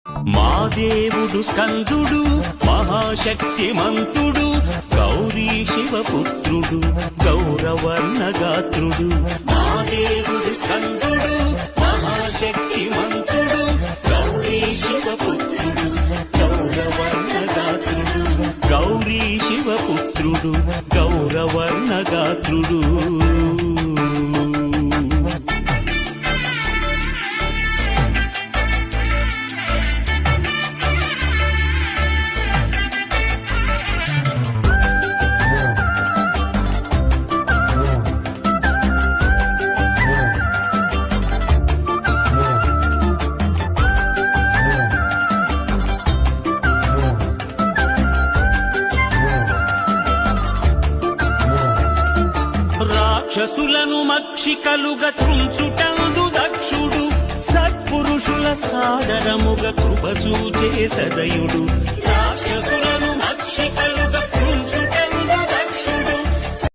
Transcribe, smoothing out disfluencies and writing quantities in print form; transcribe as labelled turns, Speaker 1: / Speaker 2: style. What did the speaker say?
Speaker 1: మా దేవుడు స్కందుడు మహాశక్తిమంతుడు గౌరీ శివపుత్రుడు గౌరవర్ణగాత్రుడు. మా దేవుడు స్కందుడు మహాశక్తిమంతుడు గౌరీ శివపుత్రుడు గౌరవర్ణగాత్రుడు. గౌరీ శివపుత్రుడు గౌరవర్ణగాత్రుడు. రాక్షసులను మక్షికలుగా త్రుంచుటందు దక్షుడు సత్పురుషుల సాదరముగా కృప చూచే సదయుడు. రాక్షసుల